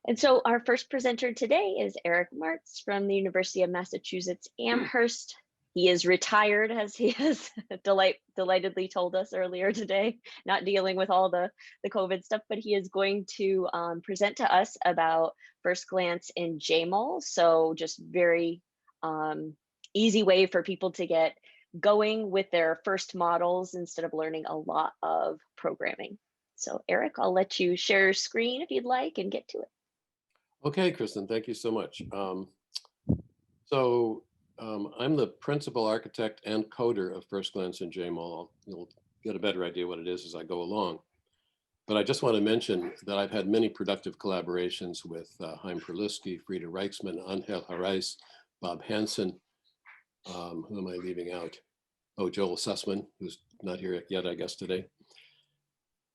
And so our first presenter today is Eric Martz from the University of Massachusetts Amherst. He is retired, as he has delightedly told us earlier today, not dealing with all the COVID stuff, but he is going to present to us about FirstGlance and Jmol. So just very easy way for people to get going with their first models instead of learning a lot of programming. So Eric, I'll let you share your screen if you'd like and get to it. Okay, Kristen, thank you so much. I'm the principal architect and coder of FirstGlance and Jmol. You'll get a better idea what it is as I go along. But I just want to mention that I've had many productive collaborations with Chaim Perlusky, Frieda Reichsman, Angel Haraiz, Bob Hansen. Who am I leaving out? Oh, Joel Sussman, who's not here yet, I guess, today.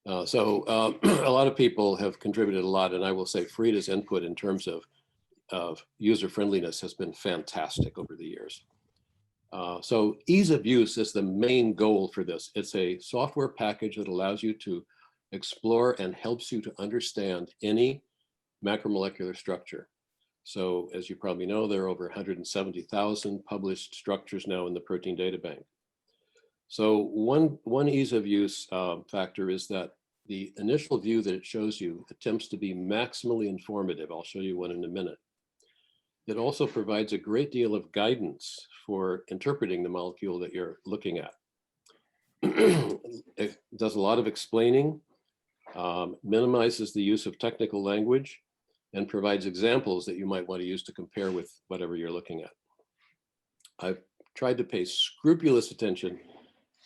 A lot of people have contributed a lot, and I will say Frieda's input in terms of user friendliness has been fantastic over the years. So ease of use is the main goal for this. It's a software package that allows you to explore and helps you to understand any macromolecular structure. So as you probably know, there are over 170,000 published structures now in the protein data bank. So one ease of use factor is that the initial view that it shows you attempts to be maximally informative. I'll show you one in a minute. It also provides a great deal of guidance for interpreting the molecule that you're looking at. It does a lot of explaining, minimizes the use of technical language, and provides examples that you might want to use to compare with whatever you're looking at. I've tried to pay scrupulous attention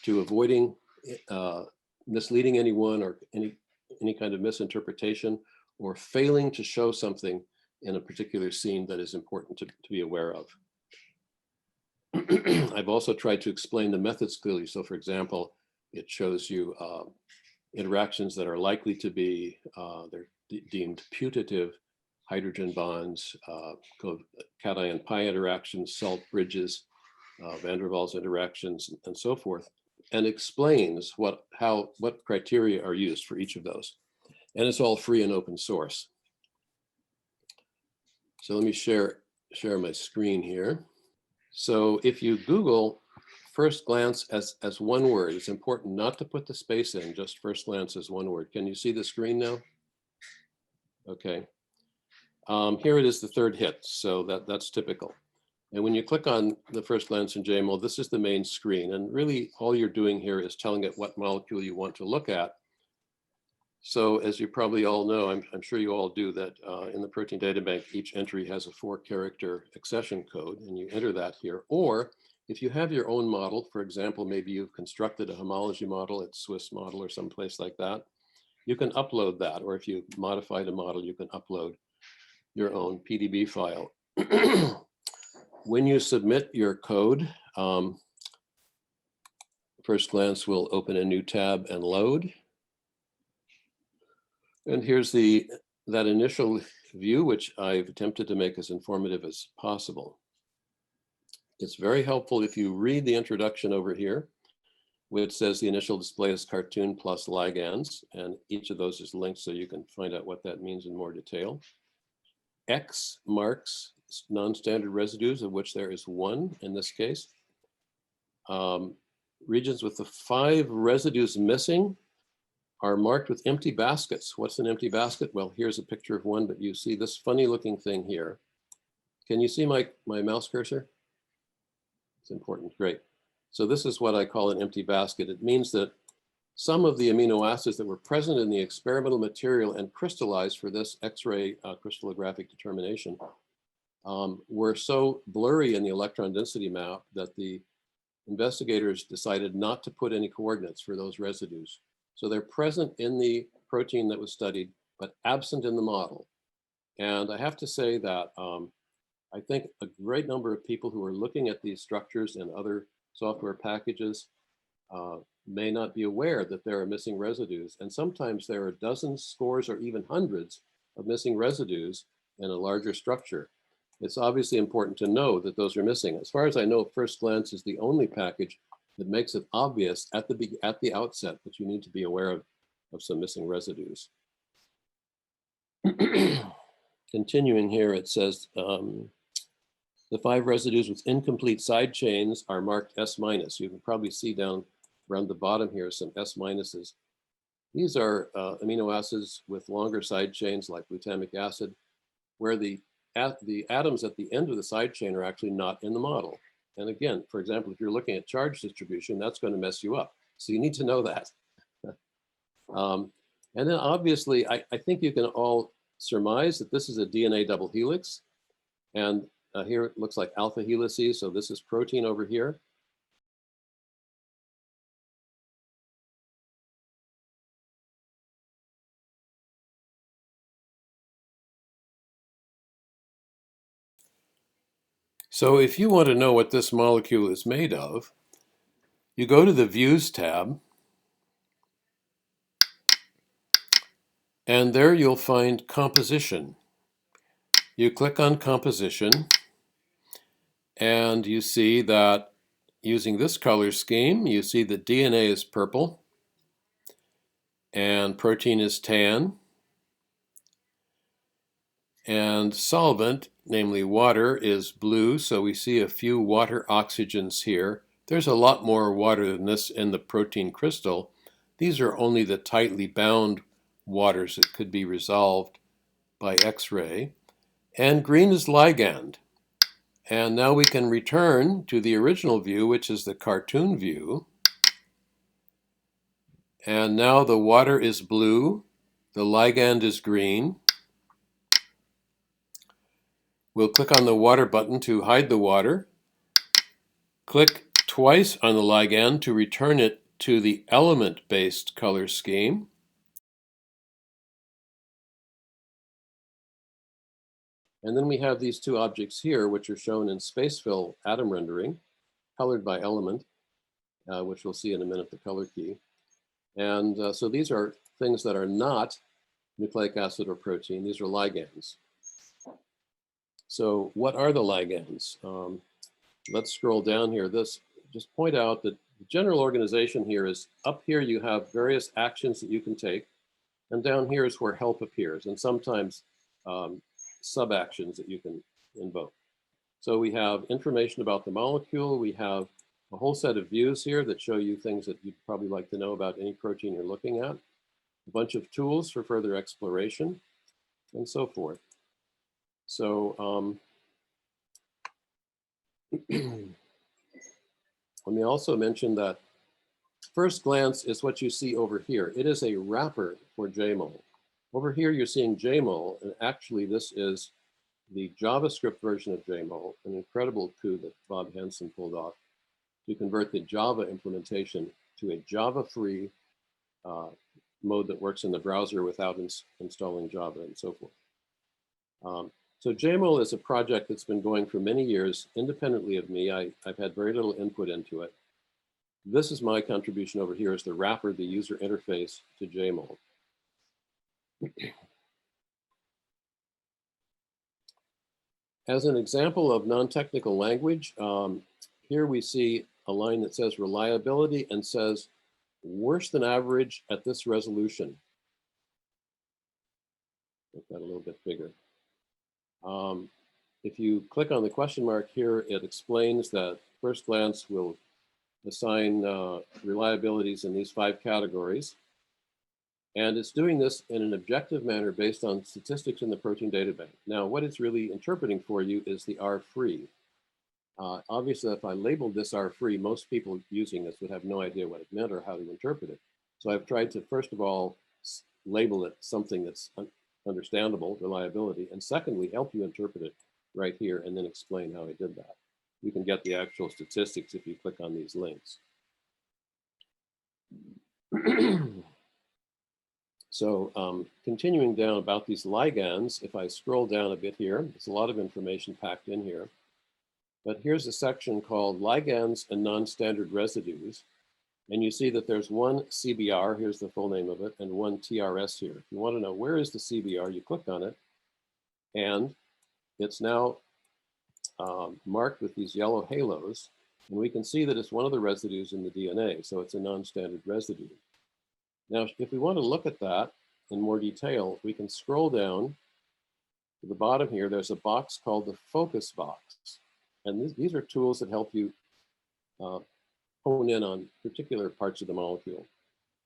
to avoiding misleading anyone or any kind of misinterpretation or failing to show something in a particular scene that is important to be aware of. I've also tried to explain the methods clearly. So for example, it shows you interactions that are likely to be, they're deemed putative, hydrogen bonds, cation pi interactions, salt bridges, van der Waals interactions, and so forth, and explains what criteria are used for each of those. And it's all free and open source. So let me share my screen here. So if you Google FirstGlance as one word, it's important not to put the space in, just FirstGlance as one word. Can you see the screen now? Okay. Here it is, the third hit, so that's typical. And when you click on the FirstGlance and Jmol, this is the main screen. And really all you're doing here is telling it what molecule you want to look at. So as you probably all know, I'm sure you all do, that in the protein data bank, each entry has a 4-character accession code, and you enter that here. Or if you have your own model, for example, maybe you've constructed a homology model at Swiss Model or someplace like that, you can upload that. Or if you modified a model, you can upload your own PDB file. When you submit your code, FirstGlance will open a new tab and load. And here's that initial view, which I've attempted to make as informative as possible. It's very helpful if you read the introduction over here, which says the initial display is cartoon plus ligands, and each of those is linked so you can find out what that means in more detail. X marks non-standard residues, of which there is one in this case. Regions with the 5 residues missing are marked with empty baskets. What's an empty basket? Well, here's a picture of one, but you see this funny looking thing here. Can you see my mouse cursor? It's important, great. So this is what I call an empty basket. It means that some of the amino acids that were present in the experimental material and crystallized for this X-ray crystallographic determination were so blurry in the electron density map that the investigators decided not to put any coordinates for those residues. So they're present in the protein that was studied, but absent in the model. And I have to say that I think a great number of people who are looking at these structures in other software packages may not be aware that there are missing residues. And sometimes there are dozens, scores, or even hundreds of missing residues in a larger structure. It's obviously important to know that those are missing. As far as I know, FirstGlance is the only package that makes it obvious at the outset that you need to be aware of some missing residues. continuing here, it says the 5 residues with incomplete side chains are marked S-. You can probably see down around the bottom here some S-. These are amino acids with longer side chains like glutamic acid, where the atoms at the end of the side chain are actually not in the model. And again, for example, if you're looking at charge distribution, that's going to mess you up. So you need to know that. And then obviously, I think you can all surmise that this is a DNA double helix. And here it looks like alpha helices. So this is protein over here. So if you want to know what this molecule is made of, you go to the Views tab, and there you'll find composition. You click on composition, and you see that using this color scheme, you see that DNA is purple, and protein is tan, and solvent, namely water, is blue, so we see a few water oxygens here. There's a lot more water than this in the protein crystal. These are only the tightly bound waters that could be resolved by X-ray. And green is ligand. And now we can return to the original view, which is the cartoon view. And now the water is blue, the ligand is green. We'll click on the water button to hide the water. Click twice on the ligand to return it to the element-based color scheme. And then we have these 2 objects here, which are shown in spacefill atom rendering, colored by element, which we'll see in a minute, the color key. And so these are things that are not nucleic acid or protein. These are ligands. So what are the ligands? Let's scroll down here. Just point out that the general organization here is up here you have various actions that you can take, and down here is where help appears, and sometimes sub-actions that you can invoke. So we have information about the molecule. We have a whole set of views here that show you things that you'd probably like to know about any protein you're looking at, a bunch of tools for further exploration, and so forth. So let me also mention that FirstGlance is what you see over here. It is a wrapper for Jmol. Over here, you're seeing Jmol, and actually this is the JavaScript version of Jmol, an incredible coup that Bob Hansen pulled off to convert the Java implementation to a Java-free mode that works in the browser without installing Java and so forth. So Jmol is a project that's been going for many years independently of me. I've had very little input into it. This is my contribution over here as the wrapper, the user interface to Jmol. As an example of non-technical language, here we see a line that says reliability and says worse than average at this resolution. Make that a little bit bigger. If you click on the question mark here, it explains that FirstGlance will assign reliabilities in these 5 categories. And it's doing this in an objective manner based on statistics in the protein data bank. Now, what it's really interpreting for you is the Rfree. Obviously, if I labeled this Rfree, most people using this would have no idea what it meant or how to interpret it. So I've tried to, first of all, label it something that's understandable, reliability, and secondly, help you interpret it right here and then explain how I did that. You can get the actual statistics if you click on these links. So continuing down about these ligands, if I scroll down a bit here, there's a lot of information packed in here. But here's a section called Ligands and Non-Standard Residues. And you see that there's one CBR, here's the full name of it, and one TRS here. If you want to know where is the CBR, you click on it, and it's now marked with these yellow halos. And we can see that it's one of the residues in the DNA, so it's a non-standard residue. Now, if we want to look at that in more detail, we can scroll down at the bottom here, there's a box called the focus box. And these are tools that help you hone in on particular parts of the molecule.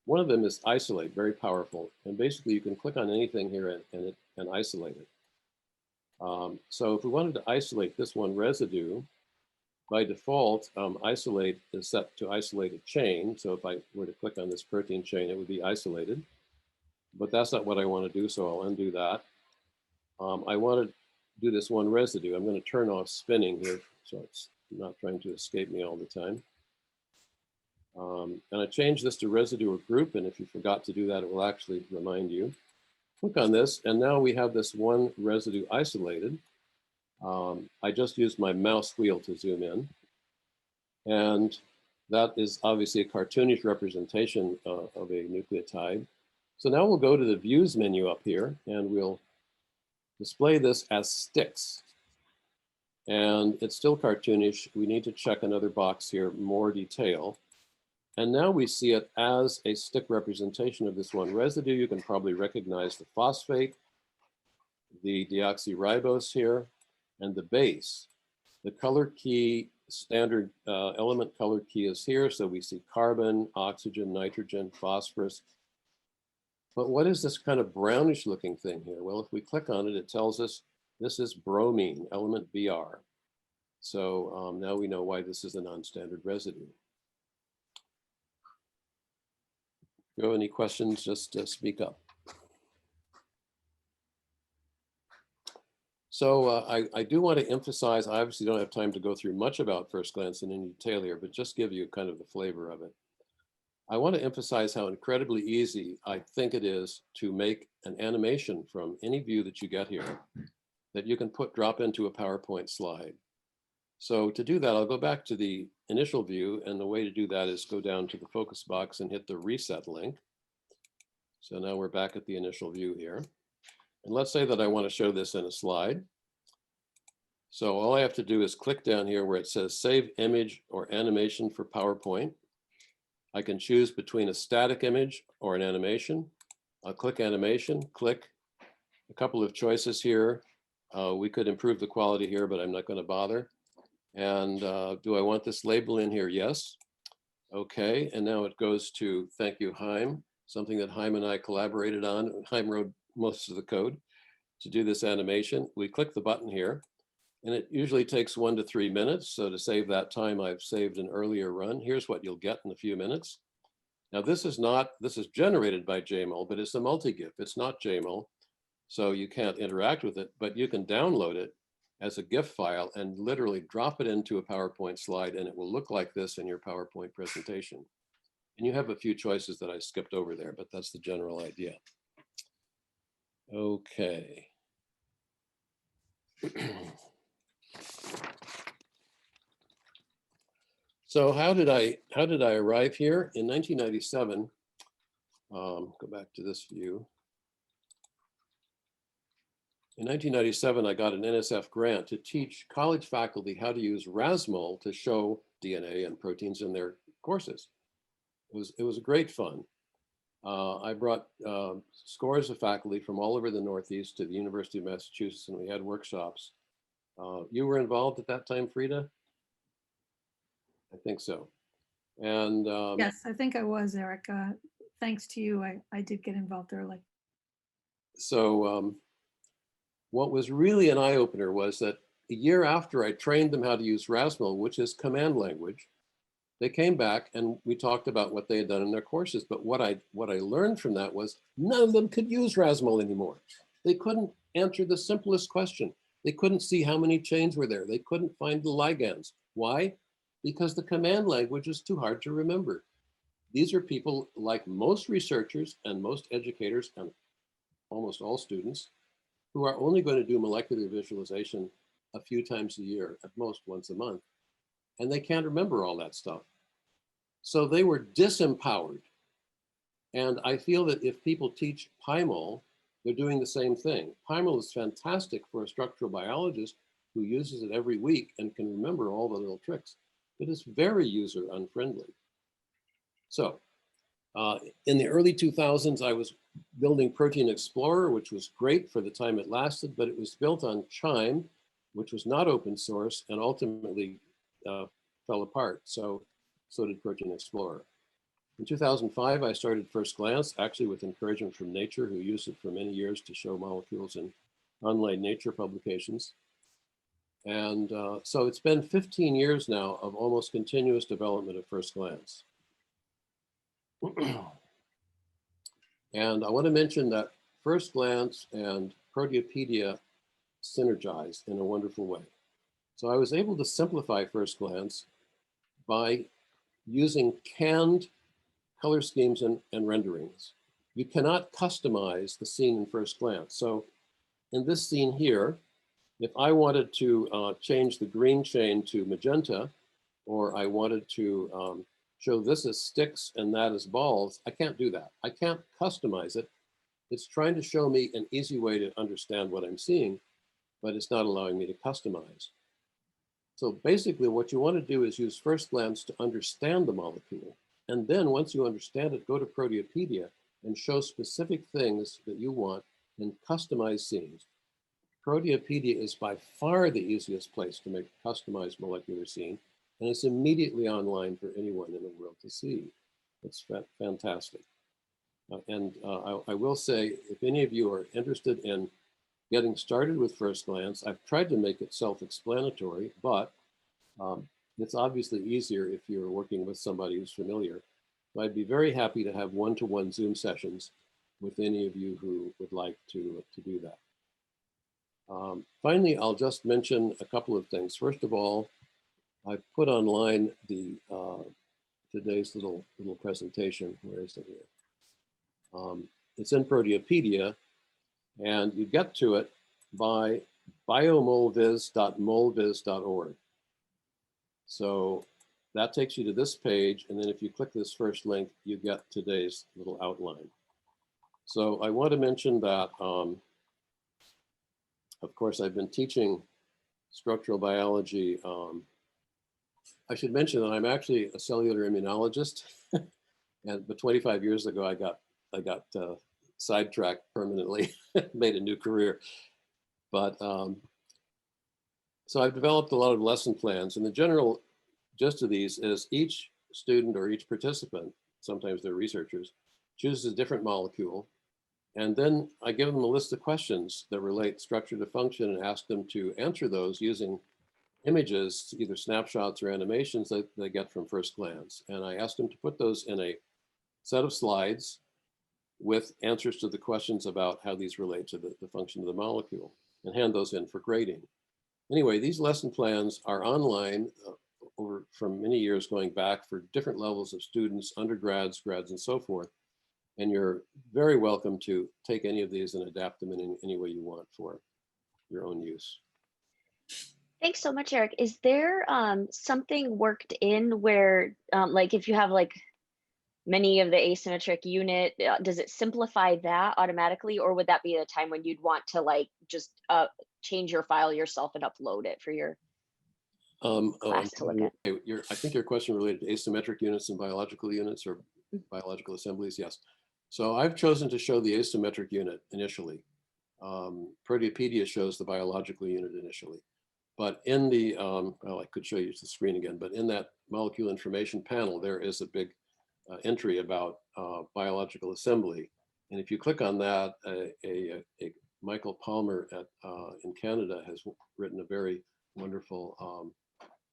One of them is isolate, very powerful. And basically you can click on anything here and isolate it. So if we wanted to isolate this one residue, by default, isolate is set to isolate a chain. So if I were to click on this protein chain, it would be isolated. But that's not what I want to do, so I'll undo that. I want to do this one residue. I'm going to turn off spinning here, so it's not trying to escape me all the time. And I change this to residue or group, and if you forgot to do that, it will actually remind you. Click on this, and now we have this one residue isolated. I just used my mouse wheel to zoom in. And that is obviously a cartoonish representation of a nucleotide. So now we'll go to the Views menu up here, and we'll display this as sticks. And it's still cartoonish. We need to check another box here, more detail. And now we see it as a stick representation of this one residue. You can probably recognize the phosphate, the deoxyribose here, and the base. The color key, standard element color key is here. So we see carbon, oxygen, nitrogen, phosphorus. But what is this kind of brownish looking thing here? Well, if we click on it, it tells us this is bromine, element Br. So now we know why this is a non-standard residue. If you have any questions, just speak up. So I do want to emphasize, I obviously don't have time to go through much about FirstGlance in any detail here, but just give you kind of the flavor of it. I want to emphasize how incredibly easy I think it is to make an animation from any view that you get here that you can drop into a PowerPoint slide. So to do that, I'll go back to the initial view, and the way to do that is go down to the focus box and hit the reset link. So now we're back at the initial view here. And let's say that I want to show this in a slide. So all I have to do is click down here where it says Save Image or Animation for PowerPoint. I can choose between a static image or an animation. I'll click Animation, click a couple of choices here. We could improve the quality here, but I'm not going to bother. And do I want this label in here? Yes. Okay, and now it goes to thank you, Haim, something that Haim and I collaborated on. Haim wrote most of the code to do this animation. We click the button here, and it usually takes 1 to 3 minutes. So to save that time, I've saved an earlier run. Here's what you'll get in a few minutes. Now this is generated by Jmol, but it's a multi-GIF. It's not Jmol, so you can't interact with it, but you can download it as a GIF file and literally drop it into a PowerPoint slide, and it will look like this in your PowerPoint presentation. And you have a few choices that I skipped over there, but that's the general idea. Okay. So how did I arrive here? In 1997, go back to this view. In 1997, I got an NSF grant to teach college faculty how to use RasMol to show DNA and proteins in their courses. It was great fun. I brought scores of faculty from all over the Northeast to the University of Massachusetts, and we had workshops. You were involved at that time, Frida? I think so. And yes, I think I was, Eric. Thanks to you, I did get involved early. So what was really an eye-opener was that a year after I trained them how to use RasMol, which is command language, they came back and we talked about what they had done in their courses. But what I learned from that was none of them could use RasMol anymore. They couldn't answer the simplest question. They couldn't see how many chains were there. They couldn't find the ligands. Why? Because the command language is too hard to remember. These are people, like most researchers and most educators and almost all students, who are only going to do molecular visualization a few times a year, at most once a month. And they can't remember all that stuff. So they were disempowered. And I feel that if people teach PyMOL, they're doing the same thing. PyMOL is fantastic for a structural biologist who uses it every week and can remember all the little tricks, but it's very user unfriendly. So In the early 2000s, I was building Protein Explorer, which was great for the time it lasted, but it was built on QIIME, which was not open source, and ultimately fell apart. So did Protein Explorer. In 2005, I started FirstGlance, actually with encouragement from Nature, who used it for many years to show molecules in online Nature publications. And so it's been 15 years now of almost continuous development of FirstGlance. And I want to mention that FirstGlance and Proteopedia synergize in a wonderful way. So I was able to simplify FirstGlance by using canned color schemes and renderings. You cannot customize the scene in FirstGlance. So in this scene here, if I wanted to change the green chain to magenta, or I wanted to show this as sticks and that as balls, I can't do that. I can't customize it. It's trying to show me an easy way to understand what I'm seeing, but it's not allowing me to customize. So basically what you want to do is use FirstGlance to understand the molecule. And then once you understand it, go to Proteopedia and show specific things that you want in customized scenes. Proteopedia is by far the easiest place to make a customized molecular scene, and it's immediately online for anyone in the world to see. It's fantastic. I will say, if any of you are interested in getting started with FirstGlance, I've tried to make it self-explanatory, but it's obviously easier if you're working with somebody who's familiar. So I'd be very happy to have one-to-one Zoom sessions with any of you who would like to do that. Finally, I'll just mention a couple of things. First of all, I put online the today's little presentation. Where is it here? It's in Proteopedia, and you get to it by biomolviz.molviz.org. So that takes you to this page, and then if you click this first link, you get today's little outline. So I want to mention that, of course, I've been teaching structural biology. I should mention that I'm actually a cellular immunologist, but 25 years ago I got sidetracked permanently, made a new career. But so I've developed a lot of lesson plans, and the general gist of these is each student or each participant, sometimes they're researchers, chooses a different molecule. And then I give them a list of questions that relate structure to function and ask them to answer those using images, either snapshots or animations that they get from FirstGlance. And I ask them to put those in a set of slides with answers to the questions about how these relate to the function of the molecule, and hand those in for grading. Anyway, these lesson plans are online over from many years going back for different levels of students, undergrads, grads, and so forth. And you're very welcome to take any of these and adapt them in any way you want for your own use. Thanks so much, Eric. Is there something worked in where, like if you have like many of the asymmetric unit, does it simplify that automatically, or would that be a time when you'd want to like just change your file yourself and upload it for your class to look at? I think your question related to asymmetric units and biological units or biological assemblies, yes. So I've chosen to show the asymmetric unit initially. Proteopedia shows the biological unit initially. But in the, well, I could show you the screen again, but in that molecule information panel, there is a big entry about biological assembly. And if you click on that, Michael Palmer in Canada has written a very wonderful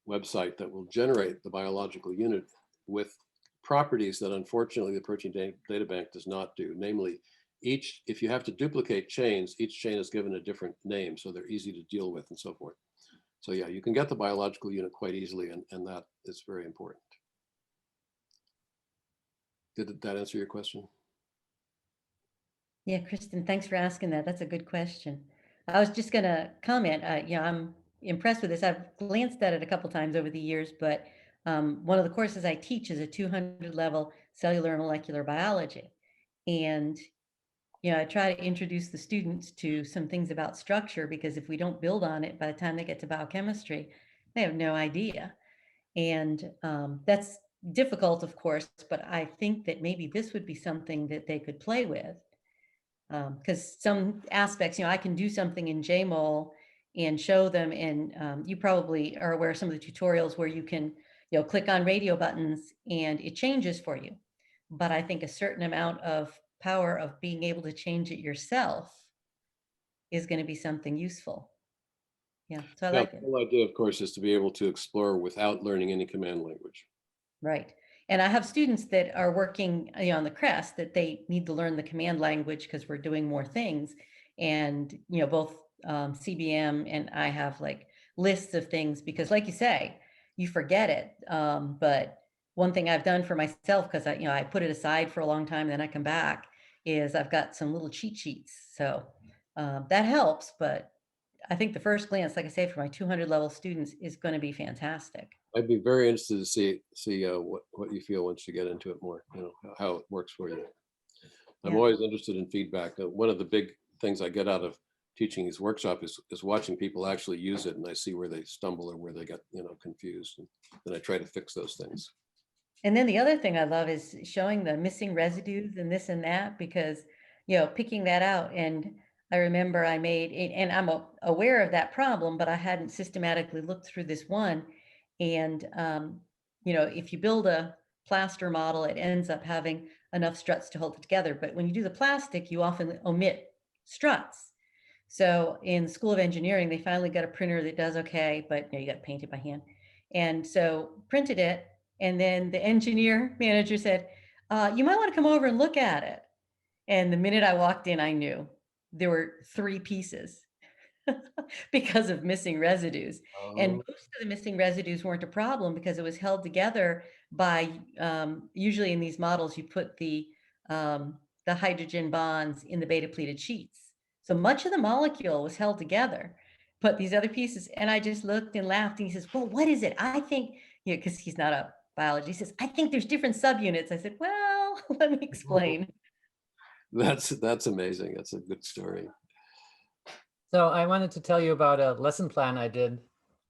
website that will generate the biological unit with properties that unfortunately the Protein Data Bank does not do. Namely, if you have to duplicate chains, each chain is given a different name, so they're easy to deal with and so forth. So yeah, you can get the biological unit quite easily, and that is very important. Did that answer your question? Yeah, Kristen, thanks for asking that. That's a good question. I was just going to comment. I'm impressed with this. I've glanced at it a couple times over the years, but one of the courses I teach is a 200 level cellular and molecular biology. And I try to introduce the students to some things about structure, because if we don't build on it, by the time they get to biochemistry, they have no idea. And that's difficult, of course, but I think that maybe this would be something that they could play with. Because some aspects, I can do something in Jmol and show them, and you probably are aware of some of the tutorials where you can, click on radio buttons and it changes for you. But I think a certain amount of power of being able to change it yourself is going to be something useful. Yeah, so I like it. The whole idea, of course, is to be able to explore without learning any command language. Right. And I have students that are working on the CREST that they need to learn the command language because we're doing more things. And, both CBM and I have like lists of things because like you say, you forget it. But one thing I've done for myself, because I put it aside for a long time, then I come back, is I've got some little cheat sheets. So that helps. But I think the first glance, like I say, for my 200 level students is going to be fantastic. I'd be very interested to see what you feel once you get into it more, how it works for you. I'm always interested in feedback. One of the big things I get out of teaching these workshops is watching people actually use it, and I see where they stumble or where they get confused, and then I try to fix those things. And then the other thing I love is showing the missing residues and this and that, because picking that out. And I remember I made, and I'm aware of that problem, but I hadn't systematically looked through this one. And if you build a plaster model, it ends up having enough struts to hold it together. But when you do the plastic, you often omit struts. So in School of Engineering, they finally got a printer that does okay, but you got to paint it by hand. And so printed it. And then the engineer manager said, you might want to come over and look at it. And the minute I walked in, I knew there were 3 pieces because of missing residues. And most of the missing residues weren't a problem because it was held together by, usually in these models, you put the hydrogen bonds in the beta pleated sheets. So much of the molecule was held together, but these other pieces, and I just looked and laughed, and he says, well, what is it? I think, because he's not a biologist, he says, I think there's different subunits. I said, well, let me explain. That's amazing. That's a good story. So I wanted to tell you about a lesson plan I did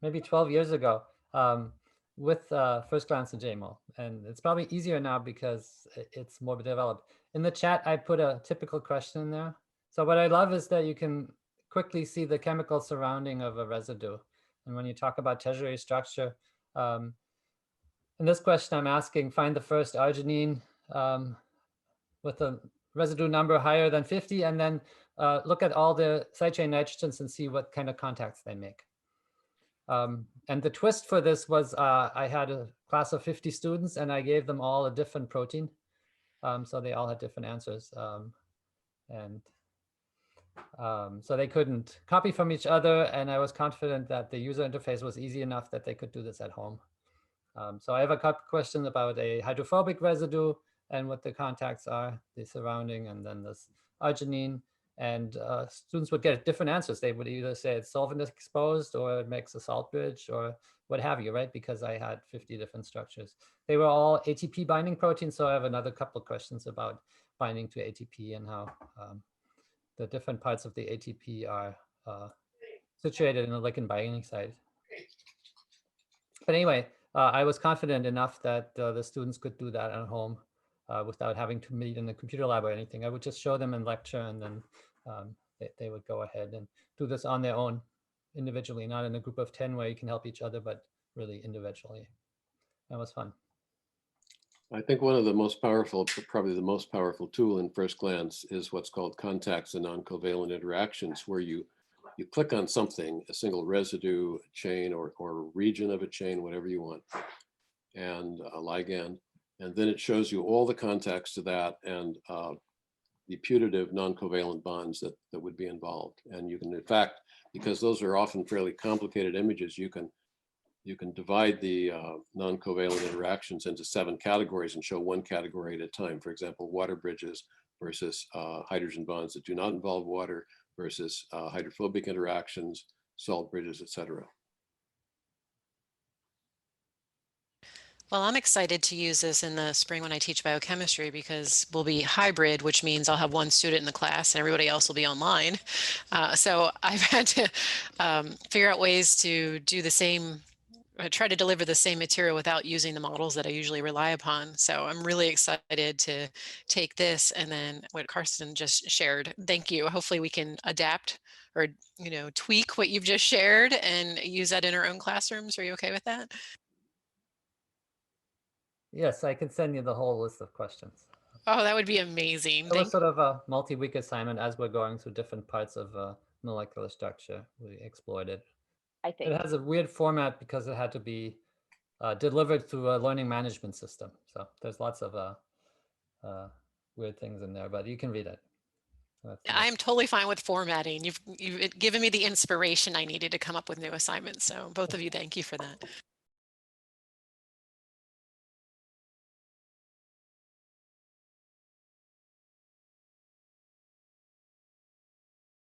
maybe 12 years ago with FirstGlance and Jmol. And it's probably easier now because it's more developed. In the chat, I put a typical question in there. So what I love is that you can quickly see the chemical surrounding of a residue. And when you talk about tertiary structure, in this question, I'm asking, find the first arginine with a residue number higher than 50, and then look at all the side chain nitrogens and see what kind of contacts they make. And the twist for this was I had a class of 50 students and I gave them all a different protein. So they all had different answers. So they couldn't copy from each other, and I was confident that the user interface was easy enough that they could do this at home. So I have a couple questions about a hydrophobic residue and what the contacts are, the surrounding, and then this arginine. And students would get different answers. They would either say it's solvent exposed or it makes a salt bridge or what have you, right? Because I had 50 different structures. They were all ATP binding proteins. So I have another couple of questions about binding to ATP and how the different parts of the ATP are situated in the ligand binding site. But anyway, I was confident enough that the students could do that at home without having to meet in the computer lab or anything. I would just show them in lecture, and then they would go ahead and do this on their own individually, not in a group of 10 where you can help each other, but really individually. That was fun. I think one of the most powerful, probably the most powerful tool in FirstGlance is what's called contacts and non-covalent interactions, where you click on something, a single residue, a chain, or a region of a chain, whatever you want, and a ligand, and then it shows you all the contacts to that and the putative non-covalent bonds that would be involved. And you can, in fact, because those are often fairly complicated images, you can divide the non-covalent interactions into 7 categories and show one category at a time. For example, water bridges versus hydrogen bonds that do not involve water versus hydrophobic interactions, salt bridges, etc. Well, I'm excited to use this in the spring when I teach biochemistry, because we'll be hybrid, which means I'll have one student in the class and everybody else will be online. So I've had to figure out ways to do the same try to deliver the same material without using the models that I usually rely upon. So I'm really excited to take this and then what Karsten just shared. Thank you. Hopefully we can adapt or, tweak what you've just shared and use that in our own classrooms. Are you okay with that? Yes, I can send you the whole list of questions. Oh, that would be amazing. It was sort of a multi-week assignment as we're going through different parts of molecular structure. We explored it. I think. It has a weird format because it had to be delivered through a learning management system. So there's lots of weird things in there, but you can read it. I'm totally fine with formatting. You've given me the inspiration I needed to come up with new assignments. So both of you, thank you for that.